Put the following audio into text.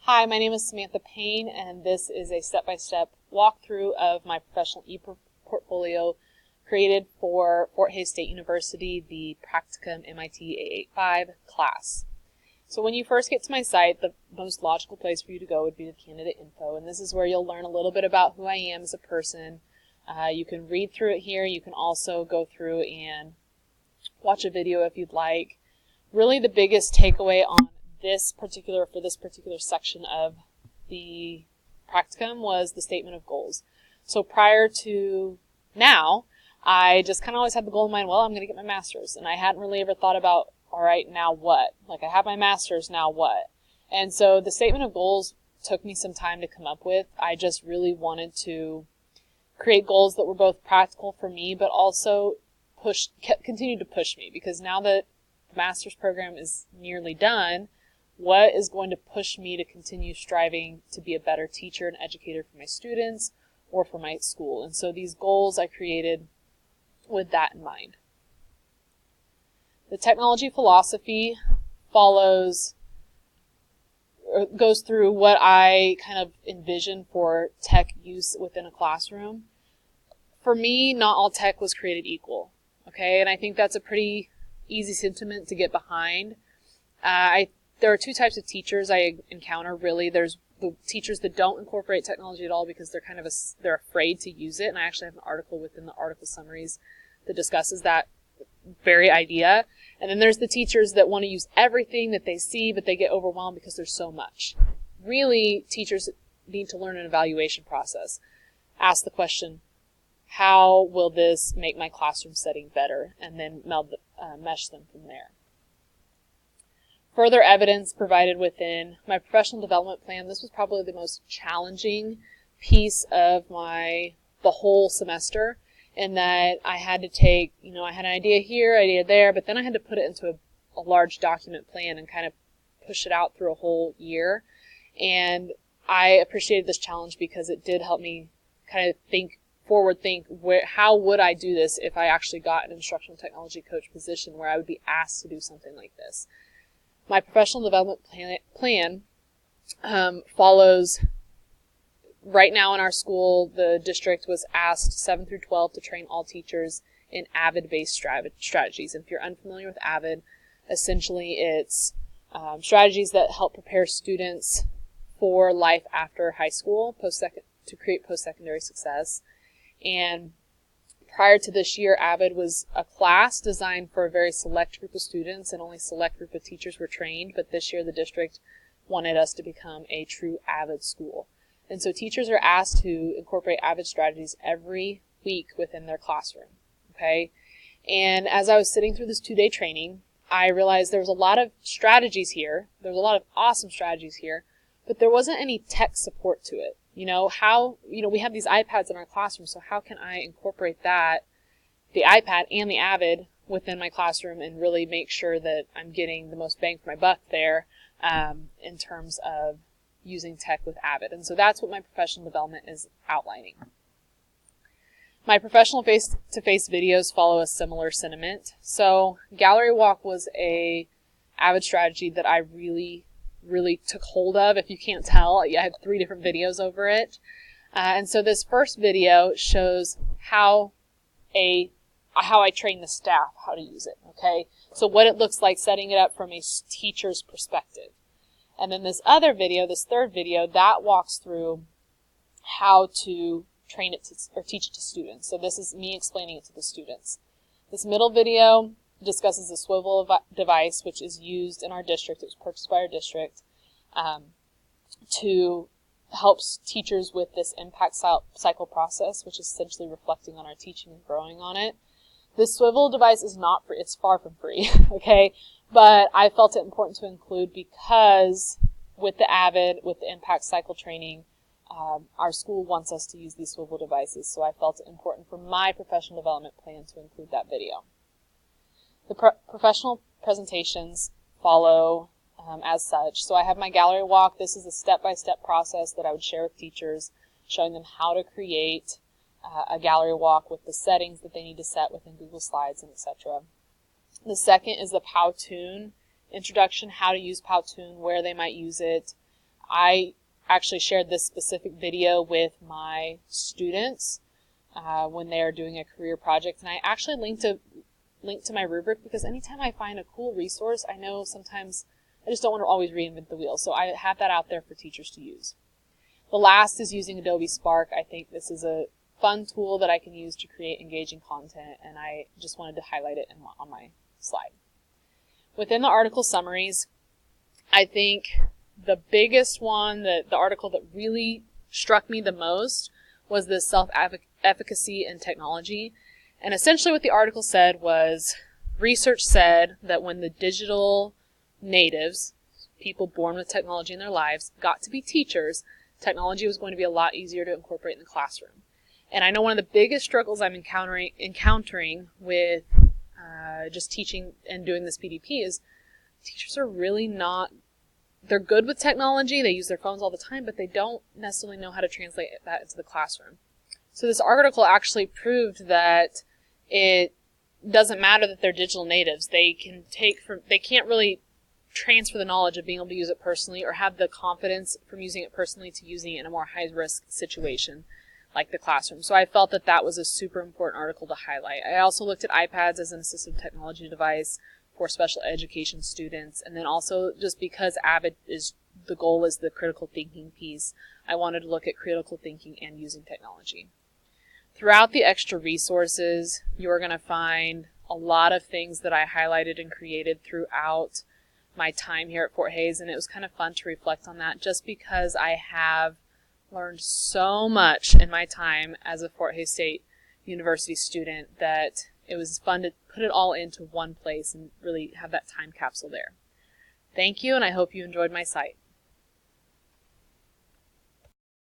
Hi, my name is Samantha Payne, and this is a step-by-step walkthrough of my professional e-portfolio created for Fort Hays State University, the Practicum MIT885 class. So when you first get to my site, the most logical place for you to go would be the candidate info, and this is where you'll learn a little bit about who I am as a person. You can read through it here. You can also go through and watch a video if you'd like. Really the biggest takeaway on this particular section of the practicum was the statement of goals. So prior to now, I just kind of always had the goal in mind, well, I'm going to get my master's. And I hadn't really ever thought about, all right, now what? Like, I have my master's, now what? And so the statement of goals took me some time to come up with. I just really wanted to create goals that were both practical for me, but also continued to push me, because now that the master's program is nearly done, what is going to push me to continue striving to be a better teacher and educator for my students or for my school? And so these goals I created with that in mind. The technology philosophy goes through what I kind of envision for tech use within a classroom. For me, not all tech was created equal, okay? And I think that's a pretty easy sentiment to get behind. There are two types of teachers I encounter, really. There's the teachers that don't incorporate technology at all because they're afraid to use it, and I actually have an article within the article summaries that discusses that very idea. And then there's the teachers that want to use everything that they see, but they get overwhelmed because there's so much. Really, teachers need to learn an evaluation process. Ask the question, how will this make my classroom setting better? And then mesh them from there. Further evidence provided within my professional development plan. This was probably the most challenging piece of the whole semester, in that I had to take, I had an idea here, idea there, but then I had to put it into a large document plan and kind of push it out through a whole year. And I appreciated this challenge because it did help me kind of think, how would I do this if I actually got an instructional technology coach position where I would be asked to do something like this. My professional development plan follows, right now in our school, the district was asked 7 through 12 to train all teachers in AVID-based strategies. And if you're unfamiliar with AVID, essentially it's strategies that help prepare students for life after high school, to create post-secondary success. And prior to this year, AVID was a class designed for a very select group of students, and only select group of teachers were trained. But this year, the district wanted us to become a true AVID school. And so teachers are asked to incorporate AVID strategies every week within their classroom. Okay? And as I was sitting through this 2-day training, I realized there was a lot of strategies here. There was a lot of awesome strategies here, but there wasn't any tech support to it. We have these iPads in our classroom, so how can I incorporate the iPad and the AVID within my classroom and really make sure that I'm getting the most bang for my buck there in terms of using tech with AVID? And so that's what my professional development is outlining. My professional face-to-face videos follow a similar sentiment. So gallery walk was a AVID strategy that I really took hold of. If you can't tell, I have 3 different videos over it. And so this first video shows how I train the staff how to use it, okay? So what it looks like setting it up from a teacher's perspective. And then this other video, this third video, that walks through how to train it or teach it to students. So this is me explaining it to the students. This middle video discusses the swivel device, which is used in our district. It was purchased by our district to help teachers with this impact cycle process, which is essentially reflecting on our teaching and growing on it. This swivel device is not free. It's far from free, okay? But I felt it important to include because with the AVID, with the impact cycle training, our school wants us to use these swivel devices. So I felt it important for my professional development plan to include that video. The professional presentations follow as such. So I have my gallery walk. This is a step-by-step process that I would share with teachers, showing them how to create a gallery walk with the settings that they need to set within Google Slides and etc. The second is the Powtoon introduction, how to use Powtoon, where they might use it. I actually shared this specific video with my students when they are doing a career project, and I actually linked to my rubric because anytime I find a cool resource, I know sometimes I just don't want to always reinvent the wheel, so I have that out there for teachers to use. The last is using Adobe Spark. I think this is a fun tool that I can use to create engaging content, and I just wanted to highlight it on my slide. Within the article summaries, I think the biggest one, the article that really struck me the most, was the self-efficacy in technology. And essentially what the article said was, research said that when the digital natives, people born with technology in their lives, got to be teachers, technology was going to be a lot easier to incorporate in the classroom. And I know one of the biggest struggles I'm encountering with just teaching and doing this PDP is teachers are really not, they're good with technology, they use their phones all the time, but they don't necessarily know how to translate that into the classroom. So this article actually proved that it doesn't matter that they're digital natives. They can't really transfer the knowledge of being able to use it personally or have the confidence from using it personally to using it in a more high-risk situation like the classroom. So I felt that that was a super important article to highlight. I also looked at iPads as an assistive technology device for special education students, and then also just because AVID is, the goal is the critical thinking piece, I wanted to look at critical thinking and using technology. Throughout the extra resources, you're going to find a lot of things that I highlighted and created throughout my time here at Fort Hays, and it was kind of fun to reflect on that just because I have learned so much in my time as a Fort Hays State University student that it was fun to put it all into one place and really have that time capsule there. Thank you, and I hope you enjoyed my site.